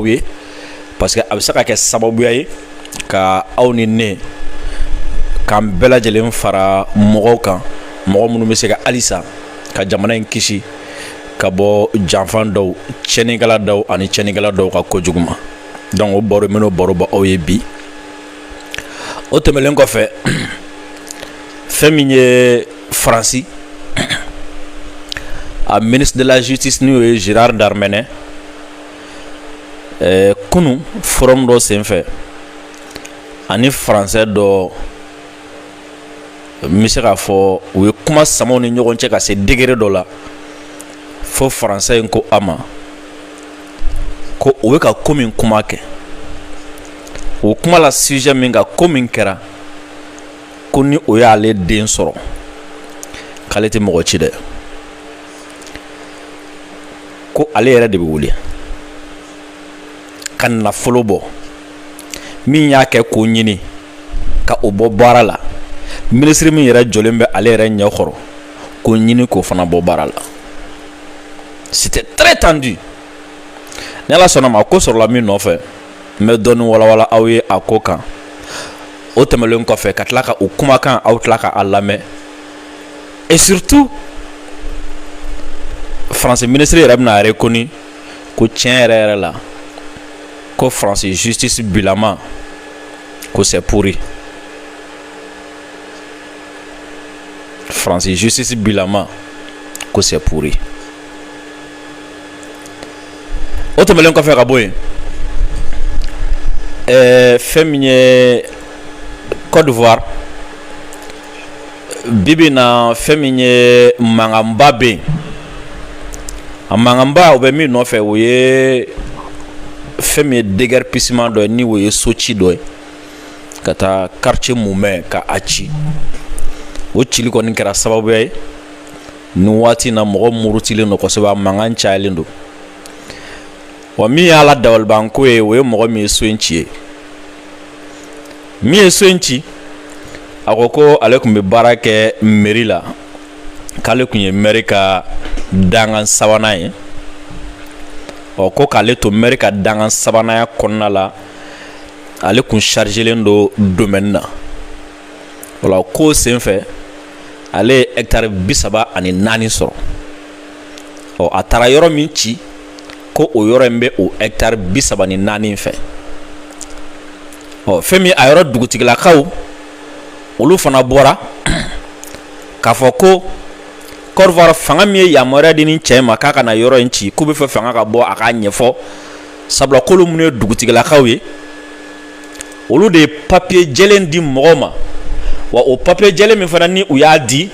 ye parce que a bɛ se ka kɛ sababuya ye ka aw ni ne k'an bɛɛ lajɛlen fara mɔgɔw kan mɔgɔ minnu bɛ se ka halisa ka jamana in kisi ka bɔ janfan dɔw cɛnnikɛla dɔw ani cɛnnikɛla dɔw ka kojugu ma donc o baro minnu baro bɔ aw ye bi o tɛmɛlen kɔfɛ fɛn min ye Faransi a ministre de la justice n'o ye Gérard Darmanin kunu forum dɔ senfɛ ani français dɔ n bɛ se k'a fɔ u ye kuma samaw ni ɲɔgɔn cɛ ka se degré dɔ la fo français in ko a ma ko u bɛ ka ko min kuma kɛ o kuma la sujet min kan ko min kɛra ko ni o y'ale den sɔrɔ k'ale tɛ mɔgɔ ci dɛ ko ale yɛrɛ de bɛ wuli ka nafolo bɔ min y'a kɛ k'o ɲini ka o bɔ baara la ministre min yɛrɛ jɔlen bɛ ale yɛrɛ ɲɛkɔrɔ k'o ɲini k'o fana bɔ baara la c'était très tendu ni ala sɔnna ma ko sɔrɔla min nɔfɛ n bɛ dɔɔni walawala aw ye a ko kan o tɛmɛlen kɔfɛ ka tila ka o kumakan aw tila ka a lamɛn et surtout France ministre yɛrɛ bɛna reconnu ko tiɲɛ yɛrɛ yɛrɛ la ko France justice bilama ko c'est pourri France justice bilama ko c'est pourri o tɛmɛlen kɔfɛ ka bɔ yen fɛn min ye Côte d'Ivoire bibi na fɛn min ye mankanba bɛ yen a mankanba o bɛ min nɔfɛ o ye fɛn min ye déguerpissement dɔ ye ni o ye soci dɔ ye ka taa quartier mumɛ ka a ci o cili kɔni kɛra sababuya ye nin waati na mɔgɔ murutilen don kosɛbɛ a mankan cayalen don wa min y'ala dabalibanko ye o ye mɔgɔ min ye so in ci ye min ye so in ci a ko ale tun bɛ baara kɛ mairie la k'ale tun ye maire ka dangan sabanan ye ko k'ale to maire ka dangan sabananya kɔnɔna la ale tun chargelen don domaine na wala ko senfɛ ale ye hectare 34 sɔrɔ a taara yɔrɔ min ci ko o yɔrɔ in bɛ o hectare 34 fɛ fɛn min a yɔrɔ dugutigilakaw olu fana bɔra k'a fɔ ko Côte d'Ivoire fanga min ye yamaruya di ni cɛ ma k'a kana yɔrɔ in ci k'u bɛ fɛ fanga ka bɔ a k'a ɲɛfɔ sabula k'olu minnu ye dugutigilakaw ye olu de ye papier jɛlen di mɔgɔw ma wa o papier jɛlen min fana ni u y'a di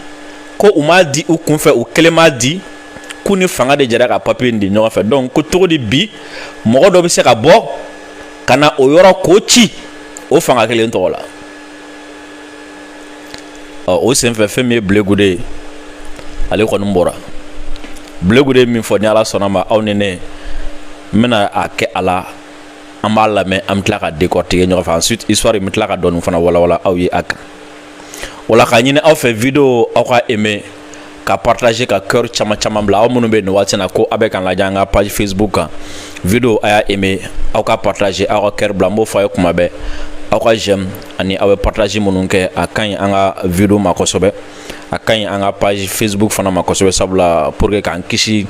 ko u m'a di u kunfɛ u kelen m'a di k'u ni fanga de jɛra ka papier in di ɲɔgɔn fɛ donc ko cogo di bi mɔgɔ dɔ bɛ se ka bɔ ka na o yɔrɔ k'o ci o fanga kelen tɔgɔ la o senfɛ fɛn min ye Blé Goudé ale kɔni bɔra Blé Goudé min fɔ ni ala sɔnna ma aw ni ne n bɛna a kɛ a la an b'a lamɛn an bɛ tila ka décortiquer ɲɔgɔn fɛ ensuite histoire in bɛ tila ka dɔɔni fana walawala aw ye a kan o la ka ɲini aw fɛ video aw ka aimer ka partager ka cœur caman bila aw minnu bɛ nin waati na ko a bɛ k'an lajɛ an ka page Facebook kan video a y'a aimer aw ka partager aw ka cœur bila n b'o fɔ a ye kuma bɛɛ aw ka j'aime ani aw bɛ partager minnu kɛ a ka ɲi an ka video ma kosɛbɛ a ka ɲi an ka page Facebook fana ma kosɛbɛ sabula pour que k'an kisi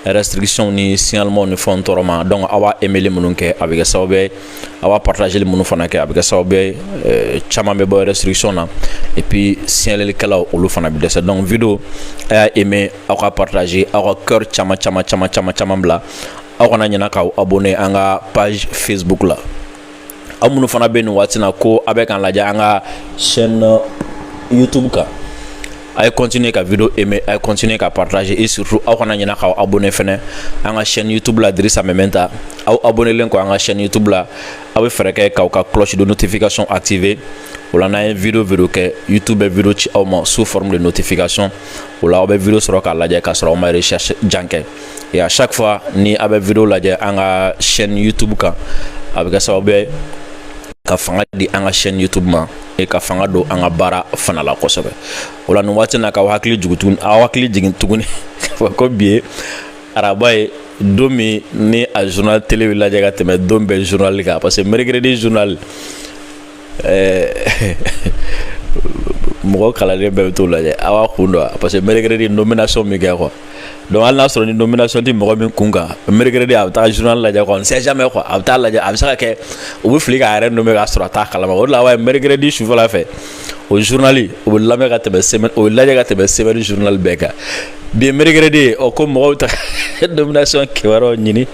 restriction ni signalement ni fɛnw tɔɔrɔ ma donc aw b'a aimer minnu kɛ a bɛ kɛ sababu ye aw b'a partager minnu fana kɛ a bɛ kɛ sababu ye caman bɛ bɔ restriction na et puis signalikɛlaw olu fana bɛ dɛsɛ donc video a y'a aimer aw ka partager aw ka cœur caman bila aw kana ɲinɛ k'aw abonner an ka page Facebook la aw minnu fana bɛ nin waati na ko a bɛ k'an lajɛ an ka chaîne YouTube kan a ye continuer ka video aimer a ye continuer ka partager et surtout aw kana ɲinɛ k'aw abonner fɛnɛ an ka chaîne YouTube la Dirisa Mementa aw abonnelen kɔ an ka chaîne YouTube la aw bɛ fɛɛrɛ kɛ k'aw ka cloche de notification activer o la n'an ye video kɛ YouTube bɛ video ci aw ma sous forme de notification o la aw bɛ video sɔrɔ k'a lajɛ k'a sɔrɔ aw ma recherche jan kɛ et à chaque fois ni a bɛ video lajɛ an ka chaîne YouTube kan a bɛ kɛ sababu ye ka fanga di an ka chaîne YouTube ma et ka fanga don an ka baara fana la kosɛbɛ o la nin waati na k'aw hakili jigin tuguni ko bi ye araba ye don min ni a journal télé bɛ lajɛ ka tɛmɛ don bɛɛ journal kan parce que mercredi journal mɔgɔ kalanden bɛɛ bɛ t'o lajɛ a b'a kun dɔn parce que mercredi nomination min kɛ quoi donc hali n'a sɔrɔ ni nomination tɛ mɔgɔ min kun kan mercredi a bɛ taa journal lajɛ quoi on ne sait jamais quoi a bɛ taa lajɛ a bɛ se ka kɛ u bɛ fili k'a yɛrɛ nommer k'a sɔrɔ a t'a kalama o de la wa mercredi sufɛla fɛ o journal o bɛ lamɛn ka tɛmɛ semaine o bɛ lajɛ ka tɛmɛ semaine journal bɛɛ kan bi mercredi o ko mɔgɔw bɛ taa nomination kibaruyaw ɲini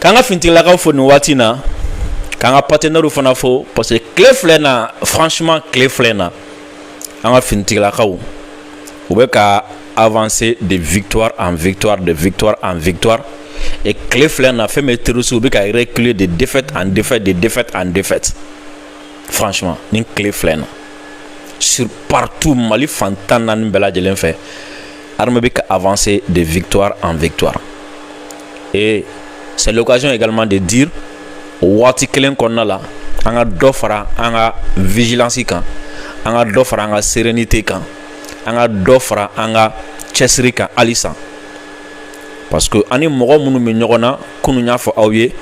k'an ka finitigilakaw fo nin waati in na k'an ka partenaires fana fo parce que tile filɛ na franchement tile filɛ na an ka finitigilakaw u bɛ ka avancer de victoire en victoire de victoire en victoire et tile filɛ na fɛn min ye terroriste u bɛ ka reculer de défaite en défaite de défaite en défaite franchement nin tile filɛ na sur partout Mali fantan naani bɛɛ lajɛlen fɛ armée bɛ ka avancer de victoire en victoire et c'est l'occasion également de dire waati kelen kɔnɔna la an ka dɔ fara an ka vigilance kan an ka dɔ fara an ka sérénité kan an ka dɔ fara an ka cɛsiri kan halisa parce que ani mɔgɔ minnu bɛ ɲɔgɔn na kunun y'a fɔ aw ye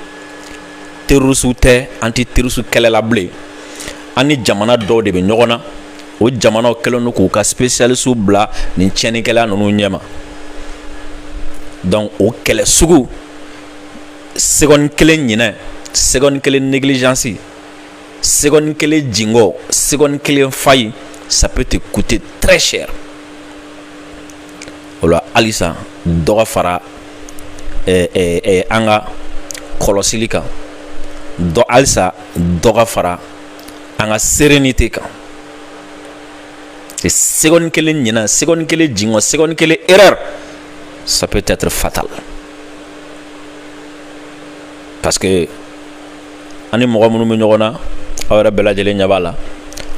terroriste tɛ anti terroriste kɛlɛla bilen ani jamana dɔw de bɛ ɲɔgɔn na o jamanaw kɛlen don k'u ka spécialiste bila nin tiɲɛnikɛla ninnu ɲɛma donc o kɛlɛ sugu seconde kelen ɲinɛ seconde kelen négligence seconde kelen jingo seconde kelen faille ça peut te coûter très cher ola alisa dɔgɔ fara an ka kɔlɔsili kan alisa dɔgɔ fara an ka sérénité kan seconde kelen ɲinɛ seconde kelen jingo seconde kelen erreur ça peut être fatal parce que ani mɔgɔ minnu bɛ ɲɔgɔn na aw yɛrɛ bɛɛ lajɛlen ɲɛ b'a la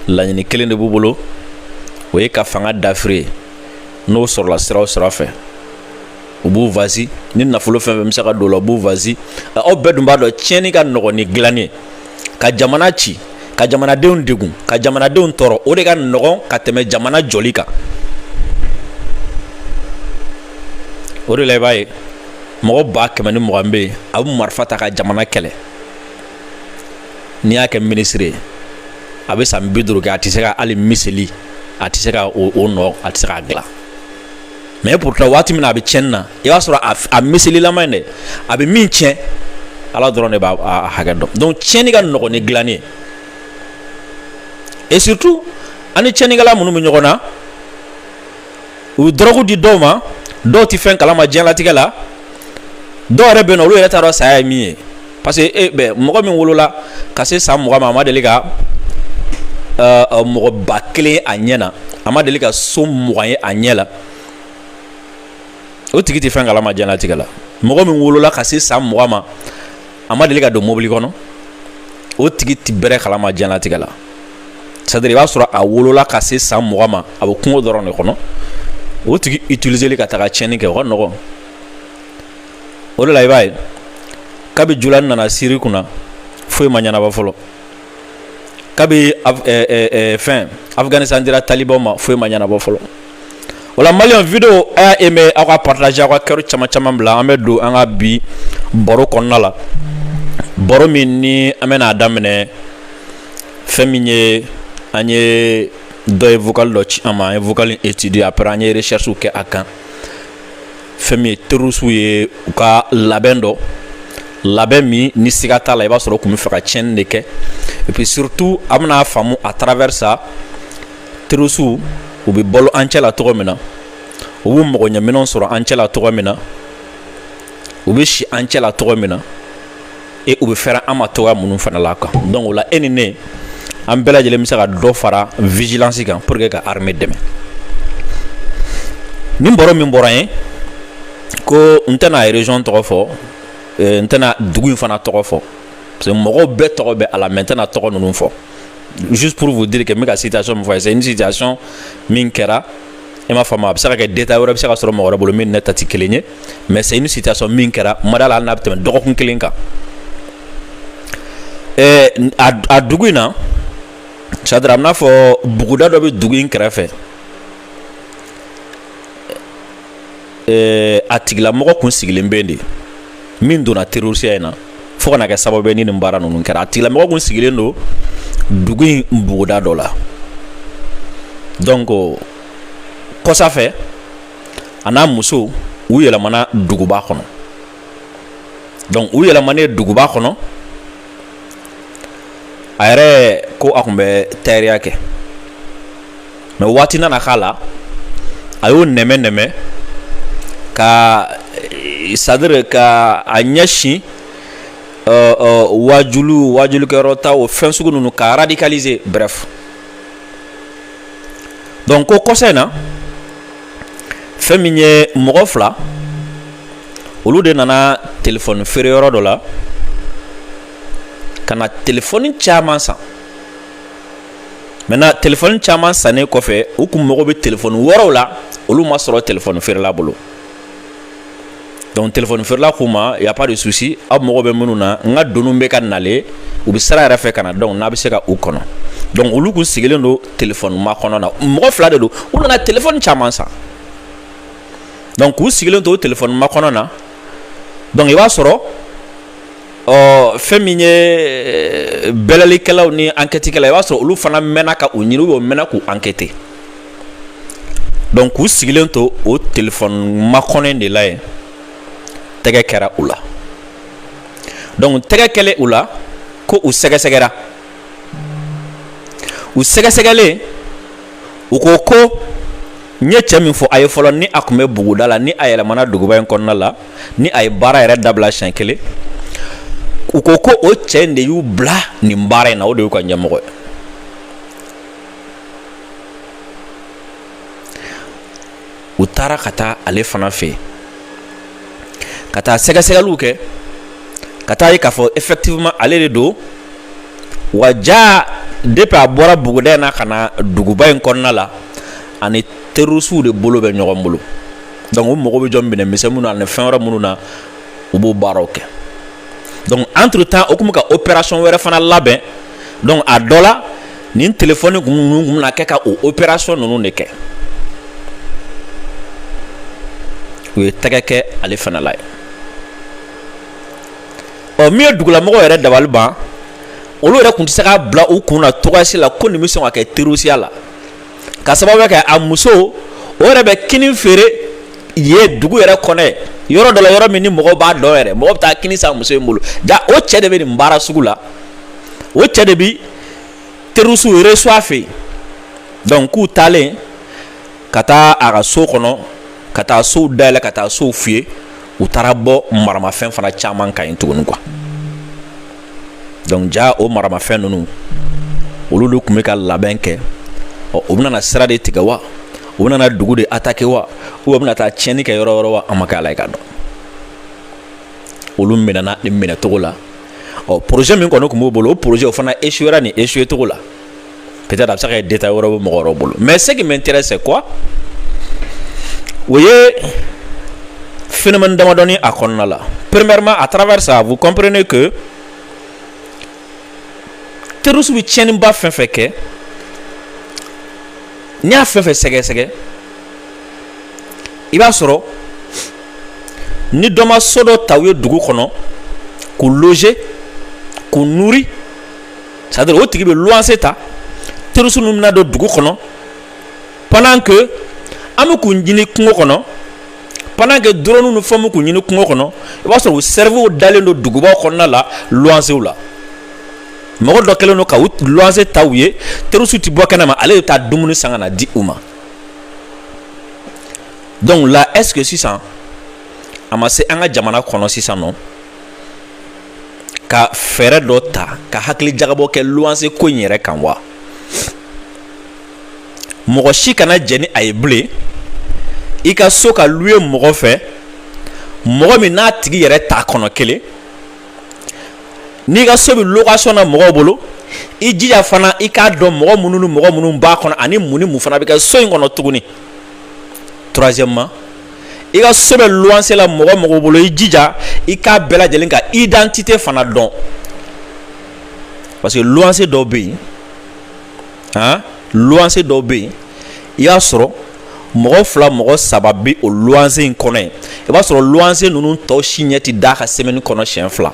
laɲini kelen de b'u bolo o ye ka fanga dafiri n'o sɔrɔla sira o sira fɛ u b'u vasi ni nafolo fɛn fɛn bɛ se ka don o la u b'u vasi aw bɛɛ dun b'a dɔn tiɲɛni ka nɔgɔn ni dilanni ye ka jamana ci ka jamanadenw degun ka jamanadenw tɔɔrɔ o de ka nɔgɔn ka tɛmɛ jamana jɔli kan o de la i b'a ye mɔgɔ 100 ni 20 bɛ yen a bɛ marifa ta ka jamana kɛlɛ n'i y'a kɛ ministre ye a bɛ san 50 kɛ a tɛ se ka hali miseli a tɛ se ka o nɔ a tɛ se k'a dilan mais pourtant waati min na a bɛ tiɲɛni na i b'a sɔrɔ a miselilama in dɛ a bɛ min tiɲɛ ala dɔrɔn de b'a hakɛ dɔn donc tiɲɛni ka nɔgɔn ni dilanni ye et surtout ani tiɲɛnikɛla minnu bɛ ɲɔgɔn na u bɛ dɔrɔgu di dɔw ma dɔw tɛ fɛn kalama diɲɛlatigɛ la dɔw yɛrɛ bɛ yen nɔ olu yɛrɛ t'a dɔn saya ye min ye parce que mɔgɔ min wolola ka se san 20 ma a ma deli ka mɔgɔ 1000 ye a ɲɛ na a ma deli ka so 20 ye a ɲɛ la o tigi tɛ fɛn kalama diɲɛlatigɛ la mɔgɔ min wolola ka se san 20 ma a ma deli ka don mobili kɔnɔ o tigi tɛ bɛrɛ kalama diɲɛlatigɛ la c'est à dire i b'a sɔrɔ a wolola ka se san 20 ma a bɛ kungo dɔrɔn de kɔnɔ o tigi utiliseli ka taga tiɲɛni kɛ o ka nɔgɔn o de la i b'a ye kabi julani nana siri kunna foyi ma ɲɛnabɔ fɔlɔ kabi fɛn Afghanistan dira talibanw ma foyi ma ɲɛnabɔ fɔlɔ o la maliyɛn video a y'a aimé aw ka partager aw ka kɛru caman caman bila an bɛ don an ka bi baro kɔnɔna la baro min ni an bɛna daminɛ fɛn min ye an ye dɔ ye vocal dɔ ci an ma an ye vocal étudier après an ye recherche kɛ a kan fɛn min ye terroriste ye u ka labɛn dɔ labɛn min ni siga t'a la i b'a sɔrɔ u tun bɛ fɛ ka tiɲɛni de kɛ et puis surtout a bɛna faamu à travers ça terroriste u bɛ balo an cɛ la cogo min na u bɛ mɔgɔ ɲɛminɛw sɔrɔ an cɛ la cogo min na u bɛ si an cɛ la cogo min na et u bɛ fɛrɛ an ma cogoya minnu fana la kan donc o la e ni ne an bɛɛ lajɛlen bɛ se ka dɔ fara vigilance kan pour que ka armée dɛmɛ nin baro min bɔra ye ko n tɛna région tɔgɔ fɔ n tɛna dugu in fana tɔgɔ fɔ parce que mɔgɔw bɛɛ tɔgɔ bɛ a la mais n tɛna tɔgɔ ninnu fɔ juste pour vous dire que n bɛ ka situation min fɔ c'est une situation min kɛra i m'a faamu a bɛ se ka kɛ détail wɛrɛ bɛ se ka sɔrɔ mɔgɔ wɛrɛ bolo min ne ta tɛ kelen ye mais c'est une situation min kɛra mada la hali n'a bɛ tɛmɛ dɔgɔkun kelen kan a dugu in na c'est à dire a bɛ n'a fɔ buguda dɔ bɛ dugu in kɛrɛfɛ a tigilamɔgɔ kun sigilen bɛ de min donna terrorisiya in na fo kana kɛ sababu ye ni nin baara ninnu kɛra. A tigilamɔgɔ kun sigilen don dugu in buguda dɔ la. donc kɔsa fɛ a n'a muso u yɛlɛmana duguba kɔnɔ. donc u yɛlɛmanen duguba kɔnɔ a yɛrɛ ko a kun bɛ taariya kɛ mais waati nana k'a la a y'o nɛmɛ ka c'est-à-dire ka a ɲɛsin wajulikɛyɔrɔ ta o fɛn sugu ninnu ka radicaliser bref. donc ko kɔsa in na fɛn min ye mɔgɔ fila olu de nana telefɔni feereyɔrɔ dɔ la ka na telefɔni caman san. maintenant telefɔni caman sannen kɔfɛ u kun mago bɛ telefɔni wɛrɛw la olu ma sɔrɔ telefɔni feerela bolo. donc telefɔni feerela k'u ma y a pas de souci aw mago bɛ minnu na n ka doniw bɛ ka nalen u bɛ sira yɛrɛ fɛ ka na donc n'a bɛ se ka u kɔnɔ. donc olu kun sigilen don telefɔni makɔnɔ na mɔgɔ fila de don u nana telefɔni caman san. donc k'u sigilen to o telefɔni makɔnɔ na donc i b'a sɔrɔ fɛn min ye bɛlɛlikɛlaw ni enquêtekɛlaw i b'a sɔrɔ olu fana mɛnna ka u ɲini u mɛnna k'u enquêter. donc k'u sigilen to o telefɔni makɔnɔ de la yen tɛgɛ kɛra u la. donc tɛgɛ kɛlen u la ko u sɛgɛsɛgɛra. u sɛgɛsɛgɛlen u ko n ye cɛ min fɔ a ye fɔlɔ ni a kun bɛ buguda la ni a yɛlɛmana duguba in kɔnɔna la ni a ye baara yɛrɛ dabila siɲɛ kelen u ko o cɛ in de y'u bila nin baara in na o de y'u ka ɲɛmɔgɔ ye. u taara ka taa ale fana fɛ yen ka taa sɛgɛsɛgɛliw kɛ ka taa ye k'a fɔ effectivement ale de don wa ja depuis a bɔra buguda in na ka na duguba in kɔnɔna la ani terrorisiw de bolo bɛ ɲɔgɔn bolo. donc u mago bɛ jɔ minɛ misɛnninw na ani fɛn wɛrɛ minnu na u b'o baaraw kɛ. donc entre temps o kun bɛ ka opération wɛrɛ fana labɛn. donc a dɔ la nin telefɔni kun bɛna kɛ ka o opération ninnu de kɛ. u ye tɛgɛ kɛ ale fana la ye. min ye dugulamɔgɔw yɛrɛ dabali ban olu yɛrɛ kun tɛ se k'a bila u kun na cogoya si la ko nin bɛ sɔn ka kɛ terrorisiya la ka sababu kɛ a muso o yɛrɛ bɛ kini feere ye dugu yɛrɛ kɔnɔ yɔrɔ dɔ la yɔrɔ min ni mɔgɔw b'a dɔn yɛrɛ mɔgɔ bɛ taa kini san muso in bolo ja o cɛ de bɛ nin baara sugu la o cɛ de bɛ terrorisiw reçu a fɛ yen. donc k'u taalen ka taa a ka so kɔnɔ ka taa sow dayɛlɛ ka taa sow fiyɛ u taara bɔ maramafɛn fana caman kan yen tuguni quoi. donc ja o maramafɛn ninnu olu de tun bɛ ka labɛn kɛ u bɛna na sira de tigɛ wa u bɛna na dugu de attaquer wa u bɛna taa tiɲɛni kɛ yɔrɔ wɛrɛ wa an ma kɛ ala ye ka dɔn. olu minɛna nin minɛcogo la projet min kɔni tun b'u bolo o projet o fana échouera nin échouer cogo la peut-être a bɛ se ka kɛ détail wɛrɛ bɛ mɔgɔ wɛrɛw bolo mais ce qui m'intéresse c'est quoi o ye phénomène damadɔni a kɔnɔna la. premièrement à travers ça vous comprenez que terroriste bɛ tiɲɛniba fɛn fɛn kɛ n'i y'a fɛn fɛn sɛgɛsɛgɛ i b'a sɔrɔ ni dɔ ma so dɔ ta u ye dugu kɔnɔ k'u loger k'u nourrir c'est à dire o tigi bɛ luwanse ta terroriste ninnu bɛna don dugu kɔnɔ pendant que an bɛ k'u ɲini kungo kɔnɔ pendant que drone ni fɛnw bɛ k'u ɲini kungo kɔnɔ i b'a sɔrɔ u cerveau dalen don dugubaw kɔnɔna la luwansew la. mɔgɔ dɔ kɛlen don ka u luwanse ta u ye terroriste ti bɔ kɛnɛ ma ale bɛ taa dumuni san ka na di u ma. donc là est-ce que sisan a ma se an ka jamana kɔnɔ sisan nɔ ka fɛɛrɛ dɔ ta ka hakili jagabɔ kɛ luwanse ko in yɛrɛ kan wa. mɔgɔ si kana jɛ ni a ye bilen i ka so ka louer mɔgɔ fɛ mɔgɔ min n'a tigi yɛrɛ t'a kɔnɔ kelen n'i ka so bɛ location na mɔgɔw bolo i jija fana i k'a dɔn mɔgɔ minnu ni mɔgɔ minnu b'a kɔnɔ ani mun ni mun fana bɛ kɛ so in kɔnɔ tuguni. troisièmement i ka so bɛ luwanse la mɔgɔ bolo i jija i k'a bɛɛ lajɛlen ka identité fana dɔn parce que luwanse dɔw bɛ yen luwanse dɔw bɛ yen i y'a sɔrɔ mɔgɔ fila mɔgɔ saba bi o luwanse in kɔnɔ yen i b'a sɔrɔ luwanse ninnu tɔ si ɲɛ ti da ka semaine kɔnɔ siɲɛ fila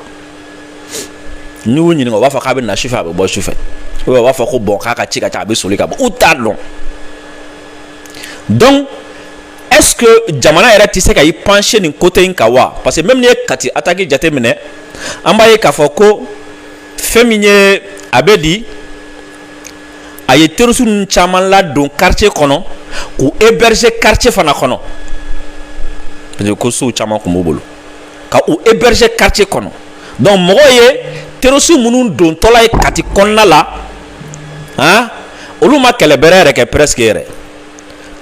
n'i y'u ɲininka u b'a fɔ k'a bɛ na sufɛ a bɛ bɔ sufɛ u b'a fɔ ko bon k'a ka ci ka ca a bɛ soli ka bɔ u t'a dɔn donc est-ce que jamana yɛrɛ tɛ se ka i pencher nin côté in kan wa parce que même n'i ye Kati attaque jate minɛ an b'a ye k'a fɔ ko fɛn min ye a bɛ di a ye terroriste ninnu caman ladon quartier kɔnɔ k'u héberger quartier fana kɔnɔ parce que ko sow caman tun b'u bolo ka u héberger quartier kɔnɔ donc mɔgɔw ye terroriste minnu dontɔla ye Kati kɔnɔna la han olu ma kɛlɛ bɛrɛ yɛrɛ kɛ presque yɛrɛ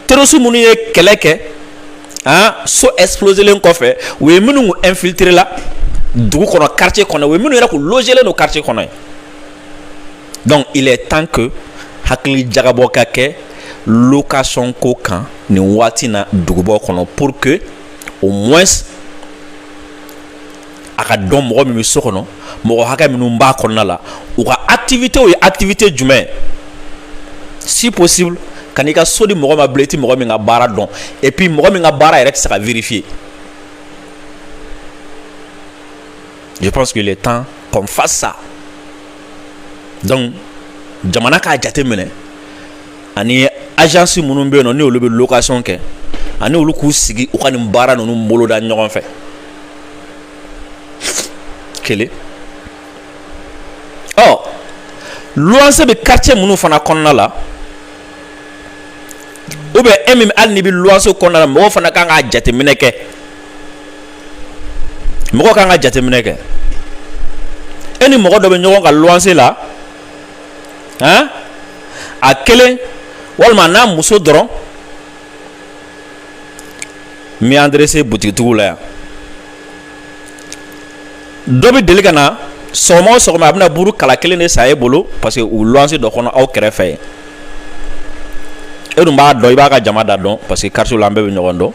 terroriste minnu ye kɛlɛ kɛ han so exploselen kɔfɛ u ye minnu infiltrer la dugu kɔnɔ quartier kɔnɔ u ye minnu yɛrɛ k'u logelen don quartier kɔnɔ ye donc il est temps que hakili jagabɔ ka kɛ location ko kan nin waati na dugubaw kɔnɔ pour que au moins a ka dɔn mɔgɔ min bɛ so kɔnɔ mɔgɔ hakɛ minnu b'a kɔnɔna la u ka activité o ye activité jumɛn si possible ka n'i ka so di mɔgɔ ma bilen i ti mɔgɔ min ka baara dɔn et puis mɔgɔ min ka baara yɛrɛ tɛ se ka vérifier je pense qu'il est temps qu'on fasse ça donc jamana k'a jate minɛ ani agence minnu bɛ yen nɔ ni olu bɛ location kɛ ani olu k'u sigi u ka nin baara ninnu boloda ɲɔgɔn fɛ kelen ɔ luwanse bɛ quartier minnu fana kɔnɔna la ou bien e min hali n'i bɛ luwanse kɔnɔna la mɔgɔw fana kan ka jateminɛ kɛ mɔgɔw kan ka jateminɛ kɛ e ni mɔgɔ dɔ bɛ ɲɔgɔn ka luwanse la han a kelen walima n'a muso dɔrɔn n bɛ adressé butigitigiw la yan dɔ bɛ deli ka na sɔgɔma o sɔgɔma a bɛna buru kala kelen de san e bolo parce que u luwanse dɔ kɔnɔ aw kɛrɛfɛ yen e dun b'a dɔn i b'a ka jama da dɔn parce que quartier la an bɛɛ bɛ ɲɔgɔn dɔn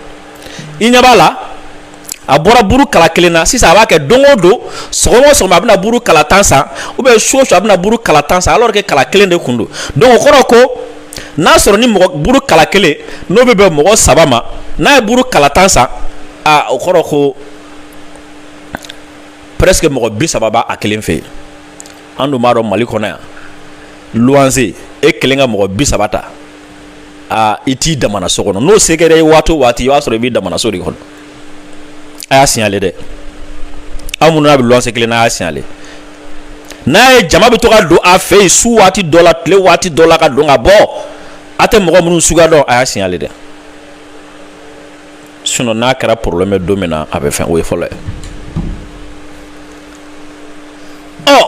i ɲɛ b'a la a bɔra buru kala kelen na sisan a b'a kɛ don o don sɔgɔma o sɔgɔma a bɛna buru kala 10 san ou bien su o su a bɛna buru kala 10 san alors que kala kelen de kun don donc o kɔrɔ ko n'a sɔrɔ ni mɔgɔ buru kala kelen n'o bɛ bɛn mɔgɔ 3 ma n'a ye buru kala 10 san o kɔrɔ ko presque mɔgɔ 30 b'a a kelen fɛ yen an dun b'a dɔn Mali kɔnɔ yan luwanse e kelen ka mɔgɔ 30 ta i t'i damana so kɔnɔ n'o se kɛra ye waati o waati i b'a sɔrɔ i b'i damana so de kɔnɔ a y'a signalé dɛ aw minnu n'a bɛ luwanse kelen na a y'a signalé n'a ye jama bɛ to ka don a fɛ yen su waati dɔ la tile waati dɔ la ka don ka bɔ a tɛ mɔgɔ minnu suguya dɔn a y'a signalé dɛ sinon n'a kɛra problème don min na a bɛ fɛn o ye fɔlɔ ye ɔ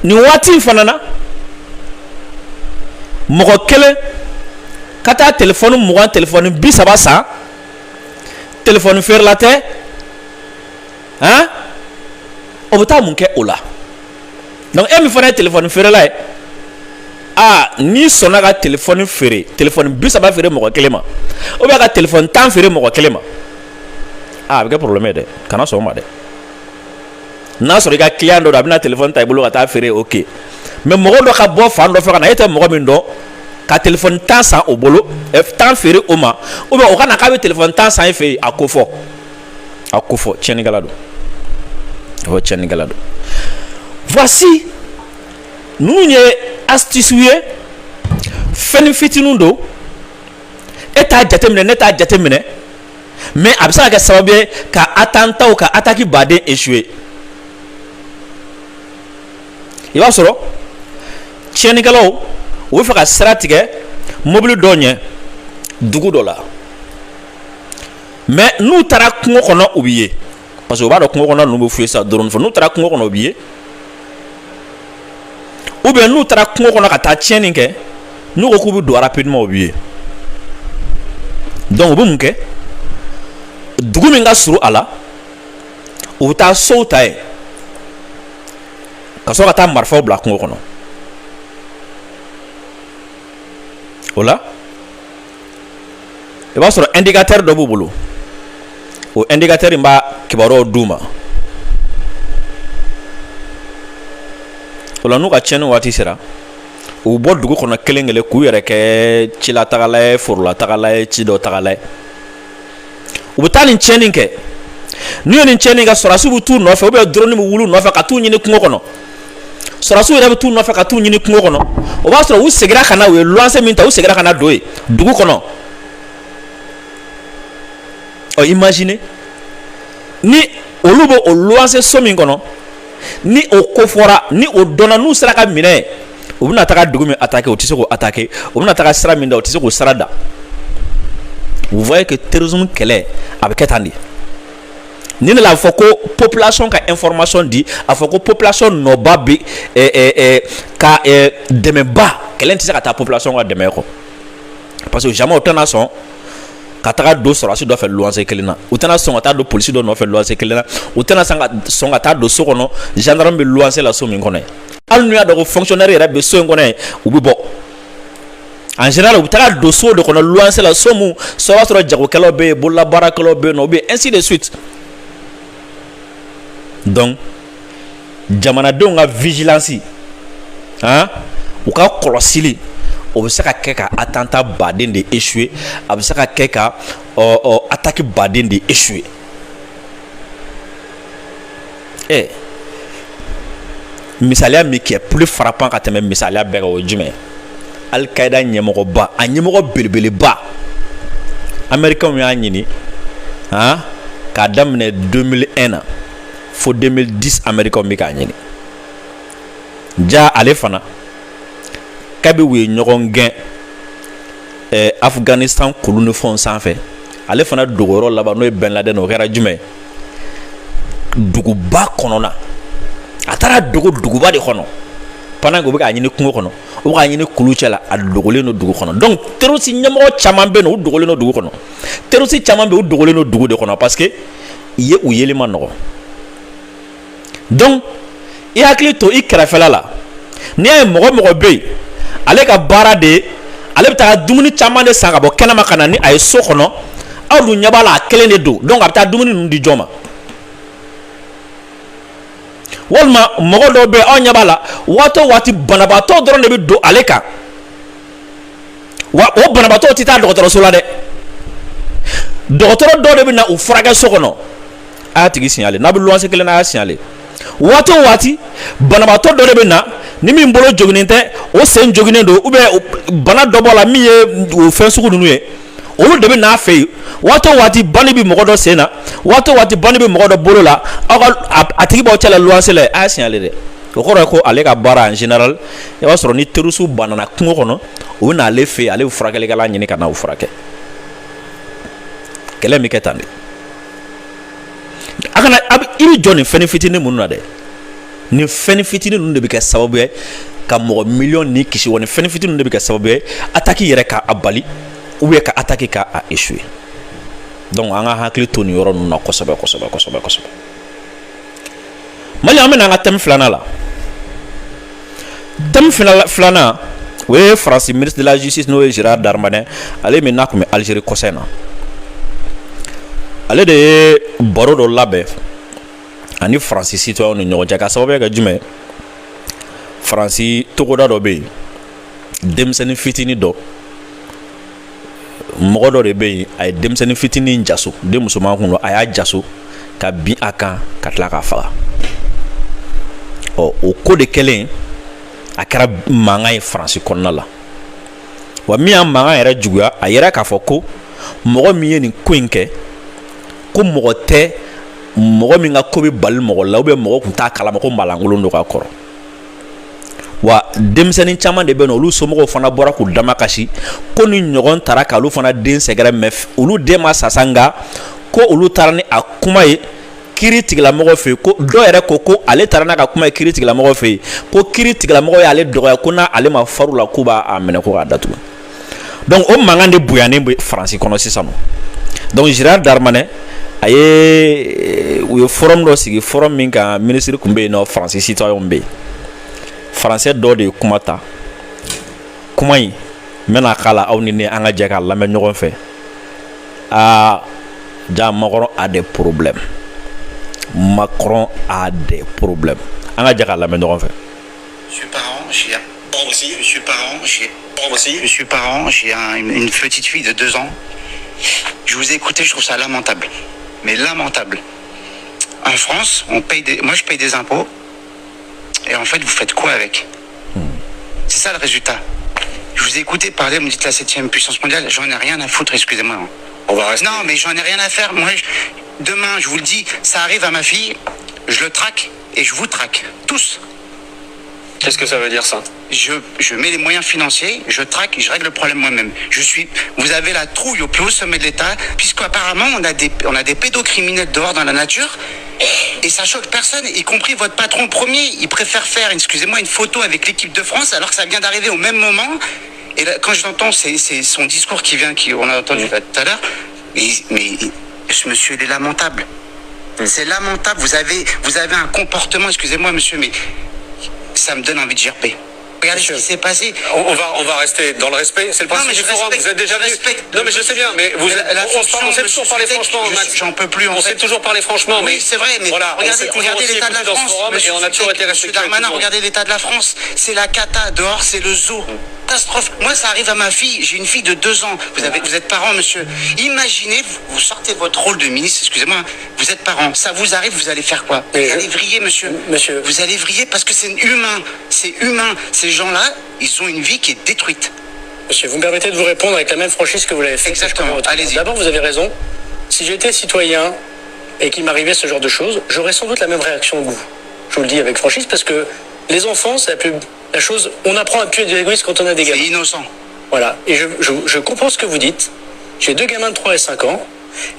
nin waati in fana na mɔgɔ kelen ka taa téléphone 20 téléphone 30 san téléphone feerela tɛ han o bɛ taa mun kɛ o la donc e min fana ye téléphone feerela ye n'i sɔnna ka téléphone feere téléphone 30 feere mɔgɔ kelen ma ou bien ka téléphone 10 feere mɔgɔ kelen ma a bɛ kɛ problème ye dɛ kana sɔn o ma dɛ n'a sɔrɔ i ka client dɔ don a bɛna téléphone ta i bolo ka taa feere ok mais mɔgɔ dɔ ka bɔ fan dɔ fɛ ka na e tɛ mɔgɔ min dɔn ka téléphone 10 san o bolo 10 feere o ma ou bien o ka na k'a bɛ téléphone 10 san e fɛ yen a ko fɔ tiɲɛnikɛla don a fɔ tiɲɛnikɛla don voici ninnu ye astuce ye fɛn fitininw don e t'a jateminɛ ne t'a jateminɛ mais a bɛ se ka kɛ sababu ye ka attentat ka attaque baden échoué i b'a sɔrɔ tiɲɛnikɛlaw u bɛ fɛ ka sira tigɛ mobili dɔw ɲɛ dugu dɔ la mais n'u taara kungo kɔnɔ u bɛ ye parce que u b'a dɔn kungo kɔnɔ ninnu bɛ fuyɛ sa dɔrɔn fɔ n'u taara kungo kɔnɔ u bɛ ye ou bien n'u taara kungo kɔnɔ ka taa tiɲɛni kɛ n'u ko k'u bɛ don rapidement u bɛ ye donc u bɛ mun kɛ dugu min ka surun a la u bɛ taa sow ta yen ka sɔrɔ ka taa marifaw bila kungo kɔnɔ o la i b'a sɔrɔ indicateur dɔ b'u bolo o indicateur in b'a kibaruyaw d'u ma o la n'u ka tiɲɛni waati sera u bɔ dugu kɔnɔ kelen kelen k'u yɛrɛ kɛ cila tagala ye forola tagala ye ci dɔ tagala ye u bɛ taa nin tiɲɛni kɛ n'u ye nin tiɲɛni kɛ sɔrɔdasiw bɛ t'u nɔfɛ ou bien drone bɛ wuli u nɔfɛ ka t'u ɲini kungo kɔnɔ sɔrɔdasiw yɛrɛ bɛ t'u nɔfɛ ka t'u ɲini kungo kɔnɔ o b'a sɔrɔ u seginna ka na u ye luwanse min ta u seginna ka na don yen dugu kɔnɔ ɔ imagine ni olu bɛ o luwanse so min kɔnɔ ni o ko fɔra ni o dɔnna n'u sera ka minɛ u bɛna taga dugu min attaquer u tɛ se k'o attaquer u bɛna taga sira min da u tɛ se k'o sira da vous voyez que terrorisme kɛlɛ a bɛ kɛ tan de ni ne la fɔ ko population ka information di a fɔ ko population nɔba bɛ ka dɛmɛba kɛlɛ tɛ se ka taa population ka dɛmɛ kɔ parce que jamais o tɛna sɔn ka taga don sɔrɔdasi dɔ fɛ luwanse kelen na u tɛna sɔn ka taa don polisi dɔ nɔfɛ luwanse kelen na u tɛna sɔn ka taa don so kɔnɔ gendarme bɛ luwanse la so min kɔnɔ hali n'u y'a dɔn ko fonctionnaire yɛrɛ bɛ so in kɔnɔ u bɛ bɔ en général u bɛ taga don so de kɔnɔ luwanse la so mun sɔrɔ b'a sɔrɔ jagokɛlaw bɛ yen bololabaarakɛlaw bɛ yen nɔ ou bien ainsi de suite donc jamanadenw ka vigilance u ka kɔlɔsili o bɛ se ka kɛ ka attentat baden de échouer a bɛ se ka kɛ ka attaque baden de échouer misaliya min qui est plus frappant ka tɛmɛ misaliya bɛɛ kan o ye jumɛn ye Al-Qaïda ɲɛmɔgɔba a ɲɛmɔgɔ belebeleba américains y'a ɲini k'a daminɛ 2001 na fo 2010 américains bɛ k'a ɲini ja ale fana kabi u ye ɲɔgɔn gɛn Afghanistan kulu ni fɛnw sanfɛ ale fana dogoyɔrɔ laban n'o ye Ben Laden o kɛra jumɛn duguba kɔnɔna a taara dogo duguba de kɔnɔ pendant que u bɛ k'a ɲini kungo kɔnɔ u bɛ k'a ɲini kulu cɛ la a dogolen don dugu kɔnɔ donc terroriste ɲɛmɔgɔ caman bɛ yen nɔ u dogolen don dugu kɔnɔ terroriste caman bɛ yen u dogolen don dugu de kɔnɔ parce que u yeli ma nɔgɔ donc i hakili to i kɛrɛfɛla la n'i y'a ye mɔgɔ mɔgɔ bɛ yen ale ka baara de ale bɛ taa dumuni caman de san ka bɔ kɛnɛma ka na ni a ye so kɔnɔ aw dun ɲɛ b'a la a kelen de don donc a bɛ taa dumuni ninnu di jɔn ma walima mɔgɔ dɔw bɛ yen aw ɲɛ b'a la waati o waati banabaatɔ dɔrɔn de bɛ don ale kan wa o banabaatɔ tɛ taa dɔgɔtɔrɔso la dɛ dɔgɔtɔrɔ dɔw de bɛ na u furakɛ so kɔnɔ a y'a tigi signalé n'a bɛ luwanse kelen na a y'a signalé waati o waati banabaatɔ dɔ de bɛ na ni min bolo joginnen tɛ o sen joginnen don ou bien bana dɔ b'a la min ye o fɛn sugu ninnu ye olu de bɛ n'a fɛ yen waati o waati bani bɛ mɔgɔ dɔ sen na waati o waati bani bɛ mɔgɔ dɔ bolo la aw ka a tigi b'aw cɛla luwanse la a y'a signalé dɛ o kɔrɔ ye ko ale ka baara en général i b'a sɔrɔ ni terroriste banana kungo kɔnɔ u bɛ n'ale fɛ yen ale bɛ furakɛlikɛla ɲini ka na o furakɛ kɛlɛ bɛ kɛ tan de a kana i bɛ jɔ nin fɛn fitinin minnu na dɛ nin fɛn fitinin ninnu de bɛ kɛ sababu ye ka mɔgɔ miliyɔn ni kisi wa nin fɛn fitinin ninnu de bɛ kɛ sababu ye attaque yɛrɛ k'a bali ou bien ka attaque k'a échouer donc an ka hakili to nin yɔrɔ ninnu na kosɛbɛ kosɛbɛ kosɛbɛ kosɛbɛ Mali an bɛ n'an ka thème filanan la thème filanan o ye France ministre de la justice n'o ye Gérard Darmanin ale min n'a tun bɛ Algérie kɔsa in na ale de ye baro dɔ labɛn ani Faransi citoyen ni ɲɔgɔn cɛ ka sababu kɛ jumɛn Faransi togoda dɔ bɛ yen denmisɛnnin fitinin dɔ mɔgɔ dɔ de bɛ yen a ye denmisɛnnin fitinin jaso den musoman kun don a y'a jaso ka bin a kan ka tila k'a faga o ko de kɛlen a kɛra mankan ye Faransi kɔnɔna la wa min y'a mankan yɛrɛ juguya a yɛrɛ k'a fɔ ko mɔgɔ min ye nin ko in kɛ ko mɔgɔ tɛ mɔgɔ min ka ko bɛ bali mɔgɔ la ou bien mɔgɔ tun t'a kalama ko malankolon don ka kɔrɔ wa denmisɛnnin caman de bɛ yen nɔ olu somɔgɔw fana bɔra k'u dama kasi ko ni ɲɔgɔn taara k'olu fana den sɛgɛrɛ mais olu den ma sasa nka ko olu taara ni a kuma ye kiiri tigilamɔgɔ fɛ yen ko dɔw yɛrɛ ko ale taara n'a ka kuma ye kiiri tigilamɔgɔ fɛ yen ko kiiri tigilamɔgɔ y'ale dɔgɔya ko n'ale ma far'u la k'u b'a minɛ ko k'a datugu donc o mankan de bonyanen bɛ Faransi kɔnɔ sisan donc Gérard Darmanin a ye u ye forum dɔ sigi forum min kan ministre kun bɛ yen nɔ Faransi citoyen bɛ yen Français dɔ de ye kuma ta kuma in n bɛna k'a la aw ni ne an ka jɛ k'a lamɛn ɲɔgɔn fɛ ja Macron a des problèmes Macron a des problèmes an ka jɛ k'a lamɛn ɲɔgɔn fɛ. Monsieur Parent, j'ai Je suis parent, j'ai une petite fille de 2 ans. Je vous ai écouté, je trouve ça lamentable. Mais lamentable. En France, moi je paye des impôts. Et en fait, vous faites quoi avec? C'est ça le résultat. Je vous ai écouté parler, vous me dites la 7e puissance mondiale. J'en ai rien à foutre, excusez-moi. On va rester. Non, mais j'en ai rien à faire. Moi, demain, je vous le dis, ça arrive à ma fille, je le traque et je vous traque. Tous. Qu'est-ce que ça veut dire, ça? Je mets les moyens financiers, je traque et je règle le problème moi-même. Vous avez la trouille au plus haut sommet de l'État, puisqu'apparemment on a des pédocriminels dehors dans la nature, et ça choque personne, y compris votre patron premier. Il préfère faire, excusez-moi, une photo avec l'équipe de France, alors que ça vient d'arriver au même moment. Et là, quand j'entends, c'est son discours on a entendu tout à l'heure, mais ce monsieur, il est lamentable. C'est lamentable. Vous avez un comportement, excusez-moi monsieur, mais ça me donne envie de gerber. Regardez ce qui s'est passé. On va rester dans le respect. C'est le principe du forum. Vous êtes déjà venu. Non, mais je sais bien. Mais on s'est toujours parlé franchement. J'en peux plus. On s'est toujours parlé franchement. Oui, c'est vrai. Mais voilà, regardez l'état de la France. Et on a toujours été respectueux. Darmanin, regardez l'état de la France. C'est la cata. Dehors, c'est le zoo. Catastrophe. Moi, ça arrive à ma fille. J'ai une fille de 2 ans. Vous êtes parent, monsieur. Imaginez, vous sortez votre rôle de ministre. Excusez-moi. Vous êtes parent. Ça vous arrive. Vous allez faire quoi? Vous allez vriller, monsieur. Vous allez vriller parce que c'est humain. C'est humain. Ces gens-là, ils ont une vie qui est détruite. Monsieur, vous me permettez de vous répondre avec la même franchise que vous l'avez fait. Exactement. Allez-y. D'abord, vous avez raison. Si j'étais citoyen et qu'il m'arrivait ce genre de choses, j'aurais sans doute la même réaction que vous. Je vous le dis avec franchise parce que les enfants, c'est la chose. On apprend à tuer de l'égoïsme quand on a des gamins. C'est innocent. Voilà. Et je comprends ce que vous dites. J'ai 2 gamins de 3 et 5 ans.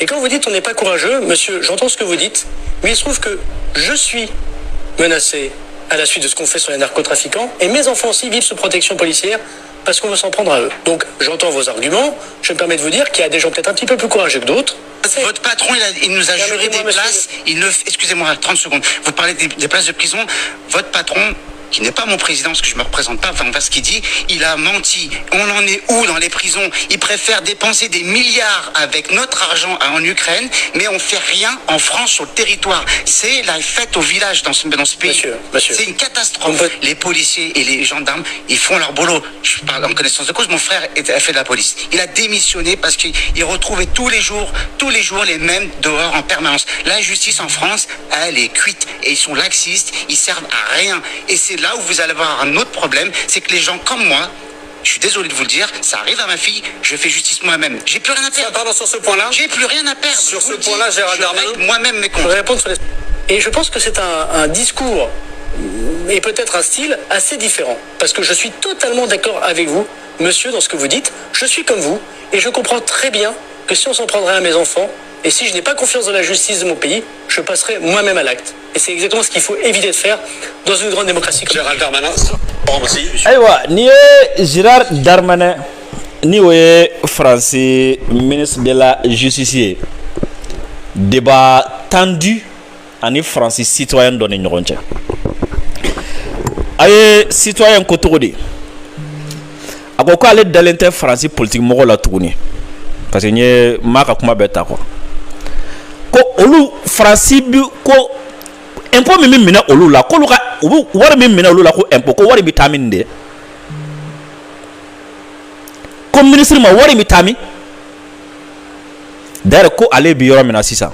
Et quand vous dites on n'est pas courageux, monsieur, j'entends ce que vous dites, mais il se trouve que je suis menacé à la suite de ce qu'on fait sur les narcotrafiquants, et mes enfants aussi vivent sous protection policière parce qu'on veut s'en prendre à eux. Donc j'entends vos arguments, je me permets de vous dire qu'il y a des gens peut-être un petit peu plus courageux que d'autres. Votre patron, il nous a juré des places, excusez-moi, 30 secondes, vous parlez des places de prison, votre patron, qui n'est pas mon président, parce que je ne me représente pas, enfin, ce qu'il dit, il a menti. On en est où dans les prisons? Il préfère dépenser des milliards avec notre argent en Ukraine, mais on ne fait rien en France sur le territoire. C'est la fête au village dans ce pays. Monsieur. C'est une catastrophe. Les policiers et les gendarmes, ils font leur boulot. Je parle en connaissance de cause, mon frère a fait de la police. Il a démissionné parce qu'il retrouvait tous les jours les mêmes dehors en permanence. La justice en France, elle est cuite et ils sont laxistes, ils servent à rien. Et c'est là où vous allez avoir un autre problème, c'est que les gens comme moi, je suis désolé de vous le dire, ça arrive à ma fille, je fais justice moi-même. J'ai plus rien à perdre. Pardon, sur ce point-là. J'ai plus rien à perdre. Sur ce point-là, Gérald Darmanin. Moi-même mes comptes. Je vais répondre sur les... Et je pense que c'est un discours et peut-être un style assez différent. Parce que je suis totalement d'accord avec vous, monsieur, dans ce que vous dites. Je suis comme vous et je comprends très bien que si on s'en prendrait à mes enfants, et si je n'ai pas confiance dans la justice de mon pays, je passerai moi-même à l'acte. Et c'est exactement ce qu'il faut éviter de faire dans une grande démocratie comme Gérald Darmanin. Aïwa, ni Gérald Darmanin, ni Français, ministre de la Justice, débat tendu ani Français citoyen dans les ɲɔgɔn cɛ. Aye citoyen ko cogo di? A ko k'ale dalen tɛ Français politique mɔgɔ la tuguni, parce que n ye maa ka kuma bɛɛ ta quoi. Ko olu Français bi ko impôt min minɛ olu la, k'olu ka u bɛ wari min minɛ olu la ko impôt, ko wari bɛ taa min de? Ko ministre ma wari bɛ taa min? D'ailleurs ko ale bi yɔrɔ min na sisan,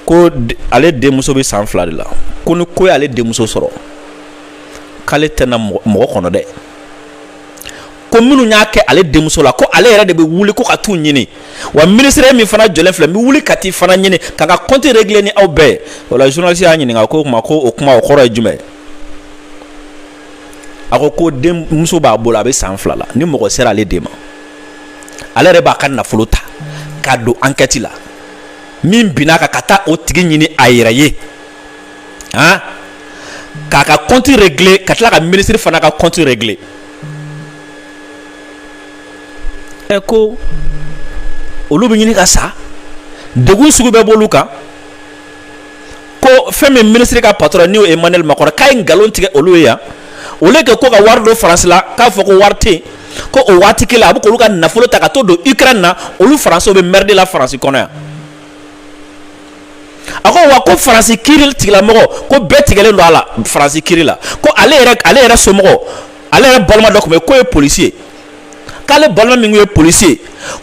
ko ale denmuso bɛ san 2 de la, ko ni ko y'ale denmuso sɔrɔ k'ale tɛna mɔgɔ kɔnɔ dɛ. Ko minnu y'a kɛ ale denmuso la, ko ale yɛrɛ de bɛ wuli ko ka t'u ɲini, wa ministre min fana jɔlen filɛ n bɛ wuli ka t'i fana ɲini ka ka compte régler ni aw bɛɛ. O la journaliste y'a ɲininka ko o kuma o kɔrɔ ye jumɛn? A ko denmuso b'a bolo a bɛ san 2 la, ni mɔgɔ sera ale de ma, ale yɛrɛ b'a ka nafolo ta k'a don enquête la, min binna ka taa o tigi ɲini a yɛrɛ ye, han, k'a ka compte régler ka tila ka ministre fana ka compte régler. Ko olu bɛ ɲini ka sa, degun sugu bɛɛ b'olu kan, ko fɛn min ministre ka patron ni Emmanuel Macron k'a ye nkalon tigɛ olu ye yan, au lieu que ko ka wari don France la k'a fɔ ko wari tɛ yen, ko o waati kelen a bɛ k'olu ka nafolo ta ka t'o don Ukraine na, olu Français bɛ merde la France kɔnɔ yan. ako wa ko France kiril tigla mogo ko be tigelen do ala France kirila ko ale era somogo ale era balma do ko e policier kale balma mingu e policier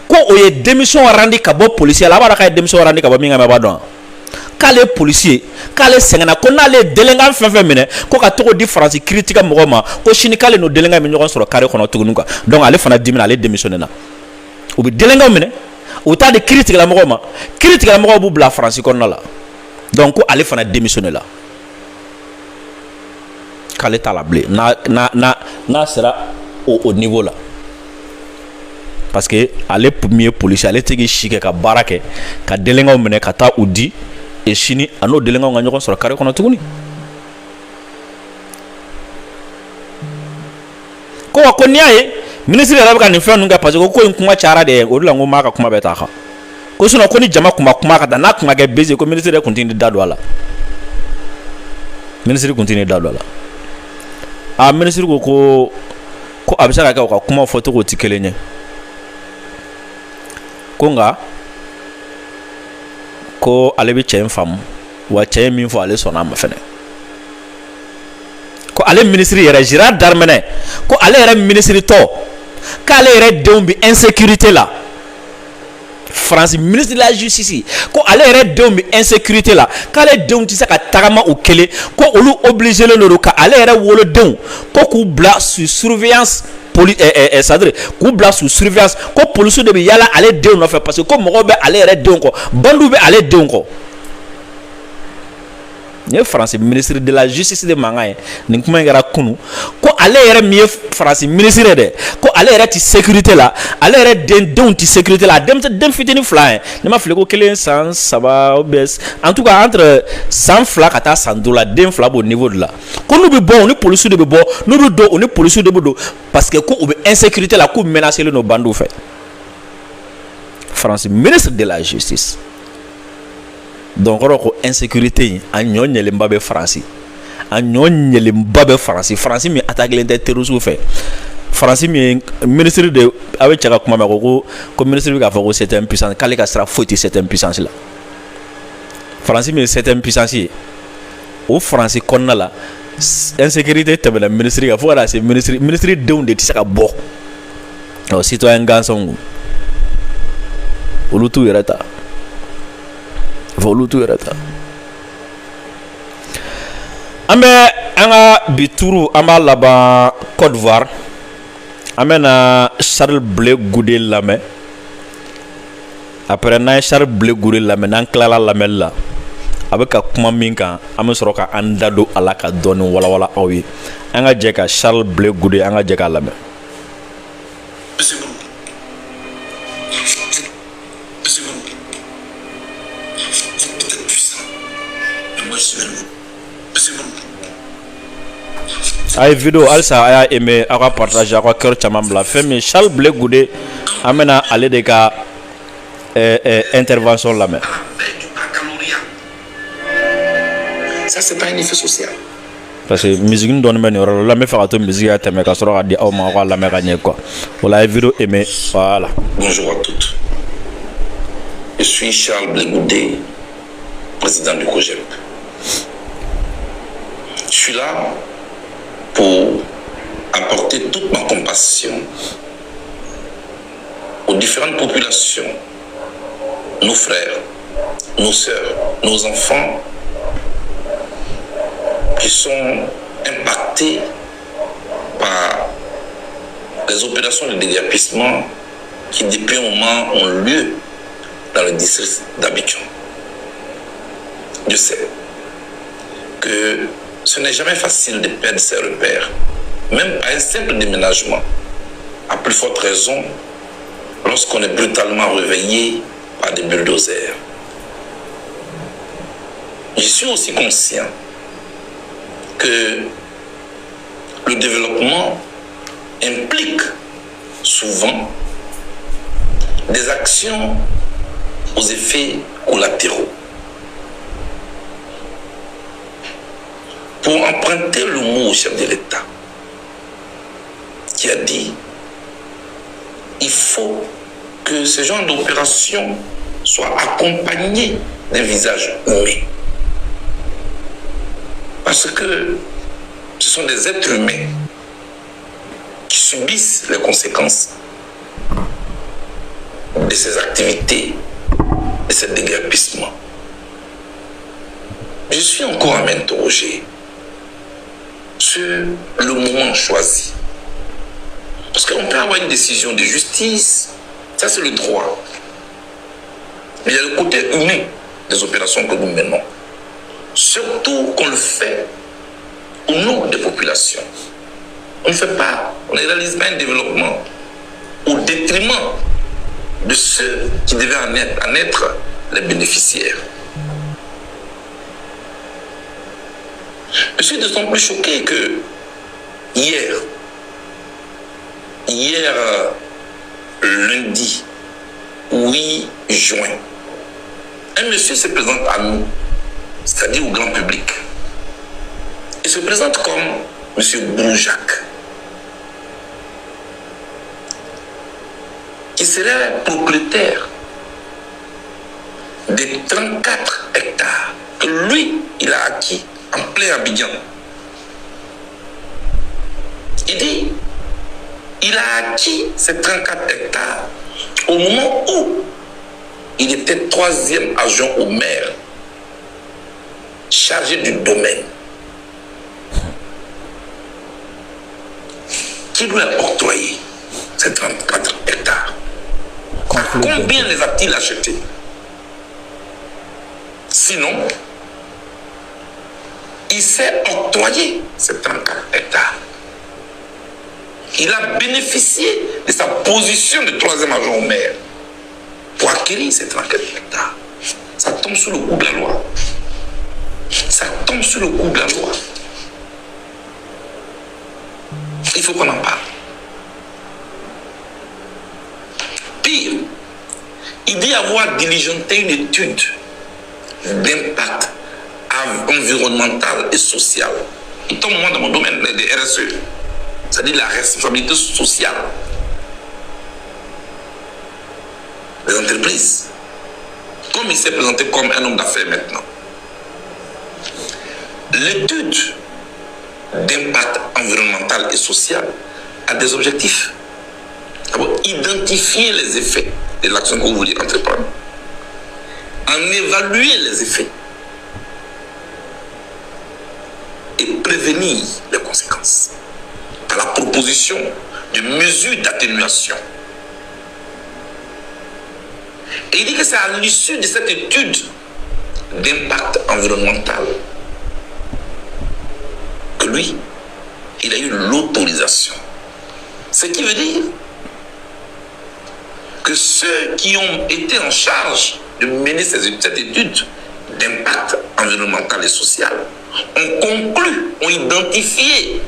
ko o ye démission randi ka bo policier la ba ka démission randi ka bo minga ba don kale policier kale sengana ko nale delenga fenfe mine ko ka togo di France critique mogo ma ko shini kale no delenga mi nyogon soro carré kono tugunu ka donc ale fana dimina ale démissionner na o bi delenga mine o ta de critique la mogo ma critique la mogo bu bla France kono la donc ale fana démissionner la kale ta la blé na sera au niveau là parce que ale premier policier ale tegi chike ka barake ka delenga mine ka ta udi et chini ano delenga nga nyoko soro carré kono tuguni ko wa ko niaye ministre arabe ka ni fe nunga parce que ko kuma chara de o la ngoma ka kuma beta ka ko sino ko ni jama kuma ka da na kuma ga beze ko ministre continue dadu ala ministre continue dadu ala a ministre ko abisa ka kuma foto ko tikelenye ko nga ko ale bi cɛ fam wa cɛ min fɔ ale sɔnna ma fɛnɛ ko ale ministre yɛrɛ Gérard Darmanin ko ale yɛrɛ ministre tɔ k'ale yɛrɛ denw bi insécurité la France ministre de la justice ko ale yɛrɛ denw bi insécurité la k'ale denw tɛ se ka tagama u kelen ko olu obligé len do ka ale yɛrɛ wolodenw ko k'u bila sous surveillance c'est-à-dire k'u bila sous surveillance ko policiers de bi yala ale denw nɔfɛ parce que ko mɔgɔw bɛ ale yɛrɛ denw kɔ bandiw bɛ ale denw kɔ ni France ministre de la justice de mankan ye nin kuma in kɛra kunu ko ale yɛrɛ min ye France ministre dɛ ko ale yɛrɛ ti sécurité la ale yɛrɛ denw ti sécurité la den fitinin fila ye ne ma fili ko kelen san saba en tout cas entre san fila ka taa san duuru la den fila b'o niveau de la ko n'u bɛ bɔ u ni policiers de bɛ bɔ n'u bɛ don u ni policiers de bɛ don parce que ko u bɛ insécurité la k'u menacé len don bandiw fɛ France ministre de la justice donc ko insécurité a ɲɔ ɲɛlenba bɛ France a ɲɔ ɲɛlenba bɛ France min attaqué tɛ terroristes fɛ France min ministre de a bɛ cɛ ka kuma mɛn ko ministre bɛ k'a fɔ ko c'est une puissance k'ale ka sira foyi tɛ cette puissance la France min c'est une puissance ye o France kɔnɔna la insécurité tɛmɛna ministre kan fo ka na se ministre denw de tɛ se ka bɔ citoyen gansanw olu t'u yɛrɛ ta. Volutu yɛrɛ ta an bɛ an ka bi turu an b'a laban Côte d'Ivoire an bɛ na Charles Blé Goudé lamɛn après n'an ye Charles Blé Goudé lamɛn n'an tilala lamɛnli la a bɛ ka kuma min kan an bɛ sɔrɔ ka an da don a la ka dɔɔni walawala aw ye an ka jɛ ka Charles Blé Goudé an ka jɛ k'a lamɛn. A ye vidéo halisa a y'a aimé a ka partage a ka cœur caman bila fɛn min Charles Blé Goudé an bɛna ale de ka intervention lamɛn. Ça c'est pas un effet social. Parce que musique dɔɔni bɛ nin yɔrɔ la n bɛ fɛ ka to musique ka tɛmɛ ka sɔrɔ ka di aw ma aw ka lamɛn ka ɲɛ quoi o la a ye vidéo aimé voilà. Bonjour à toutes. Je suis Charles Blé Goudé, président du COJEP. Je suis là pour apporter toute ma compassion aux différentes populations, nos frères, nos sœurs, nos enfants qui sont impactés par les opérations de déguerpissement qui depuis un moment ont lieu dans le district d'Abidjan. Je sais que ce n'est jamais facile de perdre ses repères, même à un simple déménagement. À plus forte raison, lorsqu'on est brutalement réveillé par des bulldozers. Je suis aussi conscient que le développement implique souvent des actions aux effets collatéraux. Pour emprunter le mot au chef de l'État, qui a dit il faut que ce genre d'opération soit accompagné d'un visage humain. Parce que ce sont des êtres humains qui subissent les conséquences de ces activités, de ces déguerpissements. Je suis encore à m'interroger sur le moment choisi. Parce qu'on peut avoir une décision de justice, ça c'est le droit. Mais il y a le côté humain des opérations que nous menons. Surtout qu'on le fait au nom des populations. On ne fait pas, on ne réalise pas un développement au détriment de ceux qui devaient en être les bénéficiaires. Je suis d'autant plus choqué que hier, lundi 8 juin, un monsieur se présente à nous, c'est-à-dire au grand public. Il se présente comme M. Broujac, qui serait propriétaire de 34 hectares que lui, il a acquis en plein Abidjan. Il dit, il a acquis ces 34 hectares au moment où il était 3e adjoint au maire, chargé du domaine, qui lui a octroyé ces 34 hectares. Combien les a-t-il achetés? Sinon, il s'est octroyé ces 34 hectares. Il a bénéficié de sa position de 3e adjoint au maire pour acquérir ces 34 hectares. Ça tombe sous le coup de la loi. Ça tombe sous le coup de la loi. Il faut qu'on en parle. Pire, il dit avoir diligenté une étude d'impact environnemental et social. Il tombe moins dans mon domaine des RSE, c'est-à-dire la responsabilité sociale des entreprises. Comme il s'est présenté comme un homme d'affaires maintenant. L'étude d'impact environnemental et social a des objectifs. D'abord, identifier les effets de l'action que vous voulez entreprendre. En évaluer les effets. Et prévenir les conséquences. Par la proposition de mesures d'atténuation. Et il dit que c'est à l'issue de cette étude d'impact environnemental que lui, il a eu l'autorisation. Ce qui veut dire que ceux qui ont été en charge de mener cette étude d'impact environnemental et social ont conclu, ont identifié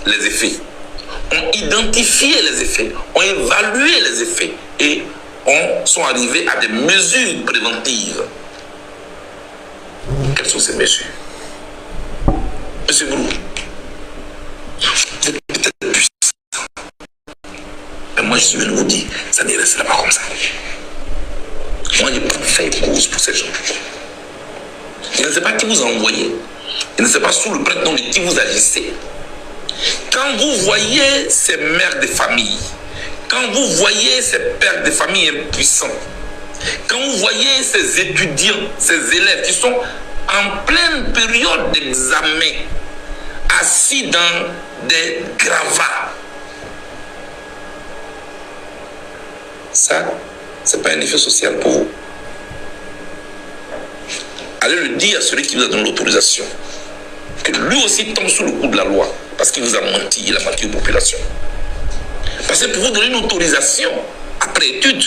les effets, ont évalué les effets et sont arrivés à des mesures préventives. Quelles sont ces mesures? Monsieur Brou, vous êtes peut-être puissant. Mais moi, je suis venu vous dire, ça ne restera pas comme ça. Moi, je n'ai pas fait cause pour ces gens. Je ne sais pas qui vous a envoyé. Je ne sais pas sous le prétexte de qui vous agissez. Quand vous voyez ces mères de famille, quand vous voyez ces pères de famille impuissants, quand vous voyez ces étudiants, ces élèves qui sont en pleine période d'examen, assis dans des gravats, ça, c'est pas un effet social pour vous. Allez le dire à celui qui vous a donné l'autorisation, que lui aussi tombe sous le coup de la loi, parce qu'il vous a menti, il a menti aux populations. Parce que pour vous donner une autorisation, après étude,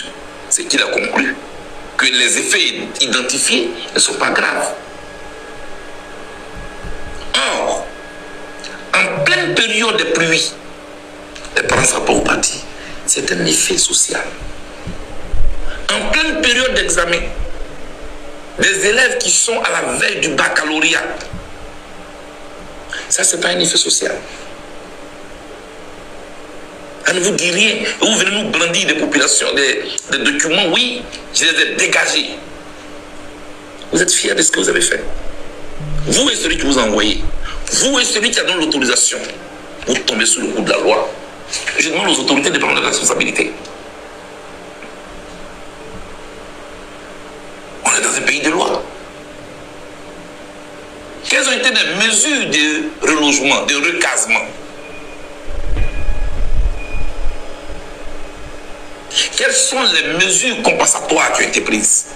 c'est qu'il a conclu que les effets identifiés ne sont pas graves. Or, en pleine période de pluie, les parents ne seront pas au parti. C'est un effet social. En pleine période d'examen, des élèves qui sont à la veille du baccalauréat, ça, c'est pas un effet social. Ça ne vous dit rien. Vous venez nous brandir des populations, des documents, oui, je les ai dégagés. Vous êtes fiers de ce que vous avez fait. Vous et celui qui vous a envoyé, vous et celui qui a donné l'autorisation, vous tombez sous le coup de la loi. Je demande aux autorités de prendre leurs responsabilités. On est dans un pays de loi. Quelles ont été les mesures de relogement, de recasement? Quelles sont les mesures compensatoires qui ont été prises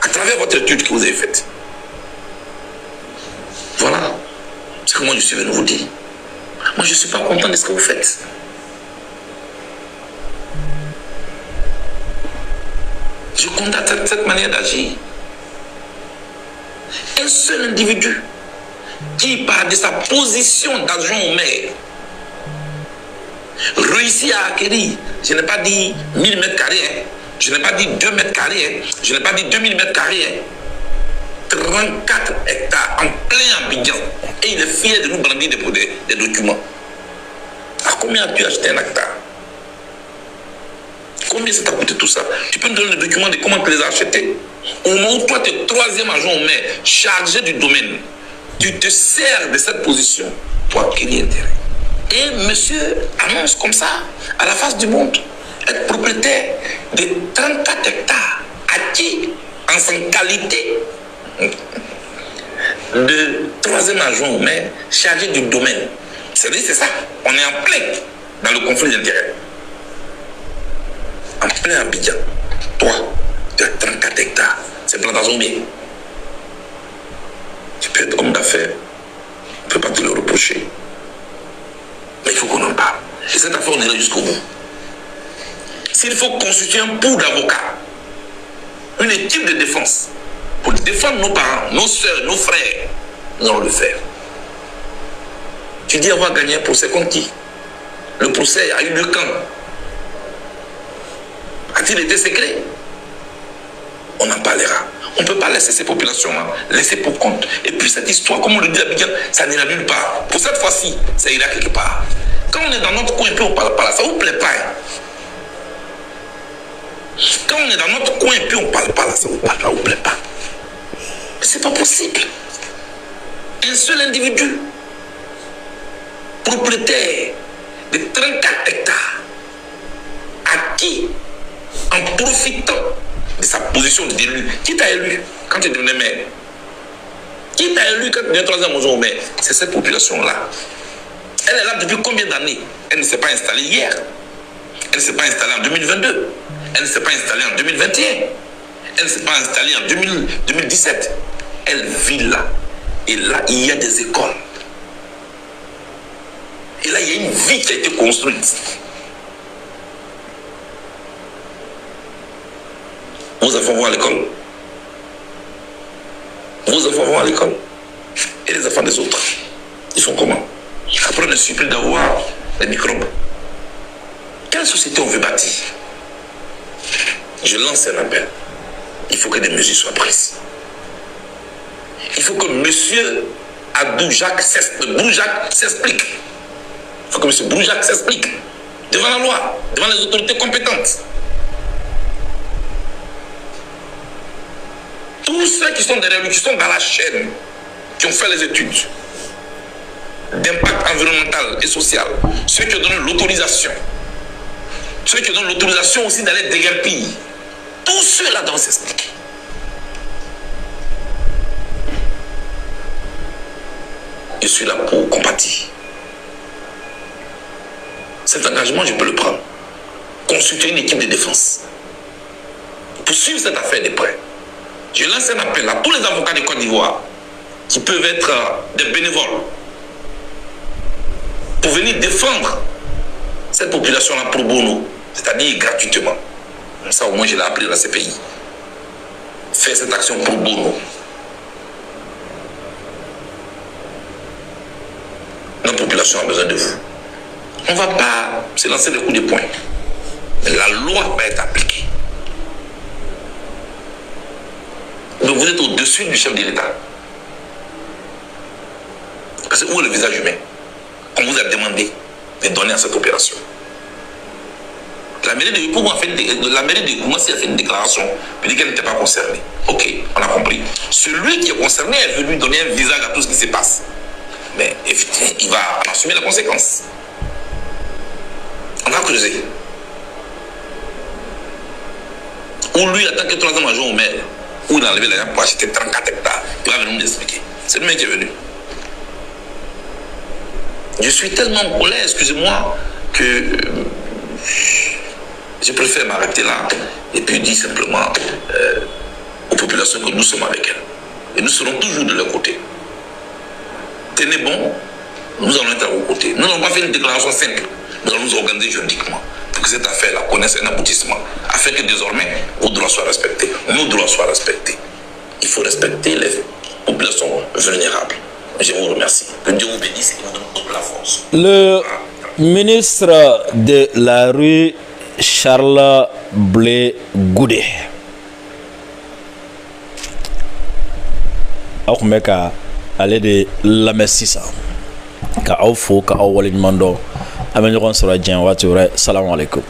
à travers votre étude que vous avez faite? Voilà ce que moi je suis venu vous dire. Moi je ne suis pas content de ce que vous faites. Je condamne cette manière d'agir. Un seul individu qui, par de sa position d'adjoint au maire, réussit à acquérir, je n'ai pas dit 1000 mètres carrés, hein, je n'ai pas dit 2 mètres carrés, hein, je n'ai pas dit 2000 mètres carrés, hein, 34 hectares en plein Abidjan. Et il est fier de nous brandir des documents. À combien as-tu acheté un hectare? Combien ça t'a coûté tout ça? Tu peux me donner les documents de comment tu les as achetés? Au moment où toi, tu es 3e adjoint au maire, chargé du domaine, tu te sers de cette position pour acquérir intérêt. Et monsieur annonce comme ça, à la face du monde, être propriétaire de 34 hectares acquis en sa qualité de 3e adjoint au maire, chargé du domaine. C'est-à-dire, c'est ça. On est en plein dans le conflit d'intérêts. En plein Abidjan. Toi, tu as 34 hectares. C'est plantation bien. Tu peux être homme d'affaires. On ne peut pas te le reprocher. Mais il faut qu'on en parle. Et cette affaire, on est là jusqu'au bout. S'il faut constituer un pool d'avocats, une équipe de défense, pour défendre nos parents, nos soeurs, nos frères, nous allons le faire. Tu dis avoir gagné un procès contre qui? Le procès a eu lieu quand? A-t-il été secret? On en parlera. On ne peut pas laisser ces populations-là laisser pour compte. Et puis cette histoire, comme on le dit à Abidjan, ça n'ira nulle part. Pour cette fois-ci, ça ira quelque part. Quand on est dans notre coin et puis on ne parle pas là, ça ne vous plaît pas. Hein? Quand on est dans notre coin et puis on ne parle pas là, ça ne vous plaît pas. Mais ce n'est pas possible. Un seul individu, propriétaire de 34 hectares, acquis en profitant de sa position d'élu. Qui t'a élu quand tu devenais maire? Qui t'a élu quand tu devenais 3e adjoint au maire? C'est cette population-là. Elle est là depuis combien d'années? Elle ne s'est pas installée hier. Elle ne s'est pas installée en 2022. Elle ne s'est pas installée en 2021. Elle ne s'est pas installée en 2017. Elle vit là. Et là, il y a des écoles. Et là, il y a une vie qui a été construite. Vos enfants vont à l'école. Vos enfants vont à l'école. Et les enfants des autres, ils font comment? Après, on ne suffit plus d'avoir les microbes. Quelle société on veut bâtir? Je lance un appel. Il faut que des mesures soient prises. Il faut que M. Broujac s'explique. Il faut que M. Broujac s'explique devant la loi, devant les autorités compétentes. Tous ceux qui sont derrière lui, qui sont dans la chaîne, qui ont fait les études d'impact environnemental et social, ceux qui ont donné l'autorisation, ceux qui ont donné l'autorisation aussi d'aller déguerpir, tous ceux-là doivent s'expliquer. Je suis là pour compatir. Cet engagement, je peux le prendre. Constituer une équipe de défense. Pour suivre cette affaire de près. Je lance un appel à tous les avocats de Côte d'Ivoire qui peuvent être des bénévoles pour venir défendre cette population-là pro bono, c'est-à-dire gratuitement. Comme ça, au moins, je l'ai appris dans ces pays. Faire cette action pro bono. Notre population a besoin de vous. On ne va pas se lancer des coups de poing. Mais la loi va être appliquée. Donc vous êtes au-dessus du chef de l'État. Parce que où est le visage humain qu'on vous a demandé de donner à cette opération? La mairie de Koumou a fait une déclaration, il dit qu'elle n'était pas concernée. Ok, on a compris. Celui qui est concerné est venu donner un visage à tout ce qui se passe. Mais effectivement, il va en assumer la conséquence. On va creuser. Ou lui, en tant que troisième adjoint au maire, où il a enlevé l'argent pour acheter 34 hectares, il va venir nous expliquer. C'est le mec qui est venu. Je suis tellement en colère, excusez-moi, que je préfère m'arrêter là et puis dire simplement aux populations que nous sommes avec elles. Et nous serons toujours de leur côté. Tenez bon, nous allons être à vos côtés. Nous n'avons pas fait une déclaration simple. Nous allons nous organiser juridiquement pour que cette affaire-là connaisse un aboutissement, afin que désormais vos droits soient respectés, nos droits soient respectés. Il faut respecter les populations vulnérables. Je vous remercie. Que Dieu vous bénisse et vous donne toute la force. Le ministre de la rue, Charles Blé Goudé. Aw kun bɛ ka ale de lamɛn sisan ka aw fo ka aw waleɲuman dɔn an bɛ ɲɔgɔn sɔrɔ diɲɛ waati wɛrɛ salamu aleykum.